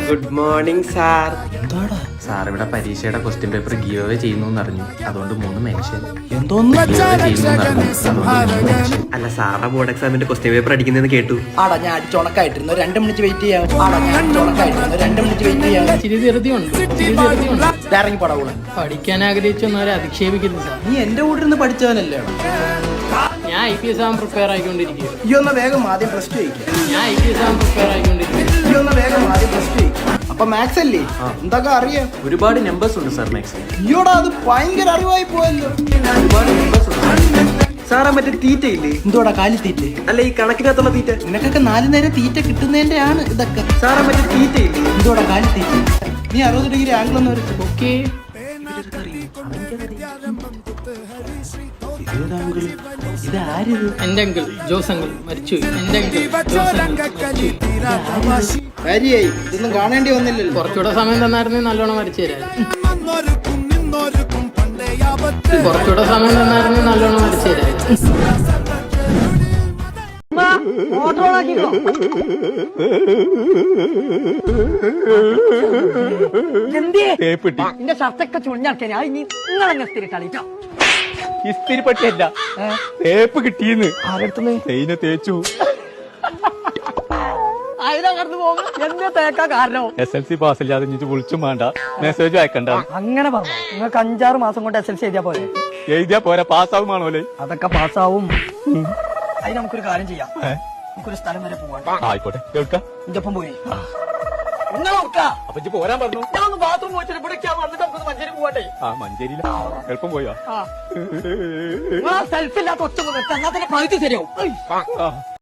Good morning sir. എന്താടാ sir ഇവിടെ പരീക്ഷയുടെ ക്വസ്റ്റ്യൻ പേപ്പർ ഗീവ് അവേ ചെയ്യുന്നു അറിഞ്ഞു, അതുകൊണ്ട് 3 മെൻഷൻ. എന്തോന്ന് അല്ല സാറിന്റെ ബോർഡ് എക്സാമിന്റെ ക്വസ്റ്റ്യൻ പേപ്പർ അടിക്കുന്നതെന്ന് കേട്ടു. ആടാ ഞാൻ അടിച്ചുണക്കായിട്ടിരുന്നു 2 മിനിറ്റ് വെയിറ്റ് ചെയ്യാം. ഇറങ്ങി പടവുള്ള പഠിക്കാൻ ആഗ്രഹിച്ചൊന്നും അധിക്ഷേപിക്കുന്നു സാർ. നീ എന്റെ കൂടെ ഇരുന്ന് പഠിച്ചവനല്ലേ? ഞാൻ IPS ആവാൻ പ്രിപ്പയർ ആയിക്കൊണ്ടിരിക്കുക. ഈ ഒന്ന് വേഗം ആദ്യം പ്ലസ് ടു കഴിക്കാം. ഞാൻ IPS ആവാൻ പ്രിപ്പയർ ആയിക്കൊണ്ടിരിക്കുക. ഈ ഒന്ന് വേഗം ആദ്യം പ്ലസ് ടു കഴിക്കാം. അപ്പൊ മാത്സ് അല്ലേ എന്തൊക്കെ അറിയാം? ഒരുപാട് നമ്പേഴ്സ് ഉണ്ട് സാർ മാത്സിൽ. അയ്യോടാ അത് ഭയങ്കര അറിവായി പോയല്ലോ. ഒരുപാട് നമ്പേഴ്സ് ഉണ്ട് സാറേ. മറ്റേ തീറ്റ ഇല്ലേ? എന്തോടാ കാലി തീറ്റ? അല്ല ഈ കണക്കിനകത്തുള്ള തീറ്റ. നിനക്കൊക്കെ 4 നേരം തീറ്റ കിട്ടുന്നതിന്റെ ആണ് ഇതൊക്കെ. സാറേ മറ്റേ തീറ്റ ഇല്ലേ? എന്തോടാ കാലി തീറ്റ? നീ 60 ഡിഗ്രി ആംഗിൾ ഒന്ന് വരച്ചു. ഓക്കെ. ഇതാരിത്? എന്റെ അങ്കിൾ ജോസ് അങ്കിൾ മരിച്ചുപോയി. എന്റെ അങ്കിൾ ജോസ് അങ്കിൾ മരിച്ചുപോയി. കാര്യായി ഇതൊന്നും കാണേണ്ടി വന്നില്ലല്ലോ. കുറച്ചുകൂടെ സമയം തന്നായിരുന്നെങ്കിൽ നല്ലോണം വരച്ചു തരാം. കുറച്ചുകൂടെ സമയം തന്നായിരുന്നെങ്കിൽ നല്ലോണം വരച്ചു തരാം. എന്റെ ഷർട്ടൊക്കെ ചുഴിഞ്ഞാൽ നിങ്ങളെന്നെ സ്ഥിരം കളിക്കാം. ഇസ്തിരി പട്ടിയല്ല, തേപ്പ് കിട്ടിയെന്ന്. തേയില തേച്ചു. അതിനകത്ത് പോകും എന്നെ തേക്കാ കാരണം SLC പാസ്സില്ലാതെ ഇനി വിളിച്ചും വേണ്ട, മെസ്സേജ് അയക്കണ്ട. അങ്ങനെ പറഞ്ഞു. നിങ്ങൾക്ക് 5-6 മാസം കൊണ്ട് SLC എഴുതിയാ പോലെ. എഴുതിയാ പോരാ, പാസ്സാവുമാണോല്ലേ? അതൊക്കെ പാസ്സാവും. അതിന് നമുക്കൊരു കാര്യം ചെയ്യാം. നമുക്കൊരു സ്ഥലം വരെ പോവാം. ആയിക്കോട്ടെ, കേൾക്കാം. എന്റെ ഒപ്പം പോയി അപ്പൊ ഇജ്ജ് പോരാൻ പറഞ്ഞു. ഞാൻ ബാത്റൂം പോയിട്ട് ഇവിടെ വന്നിട്ട് നമുക്ക് മഞ്ചേരി പോവാട്ടെ. മഞ്ചേരിയില എളുപ്പം പോയാ സെൽഫ് ഇല്ലാത്ത ഒറ്റ പകുതി ശരിയാവും.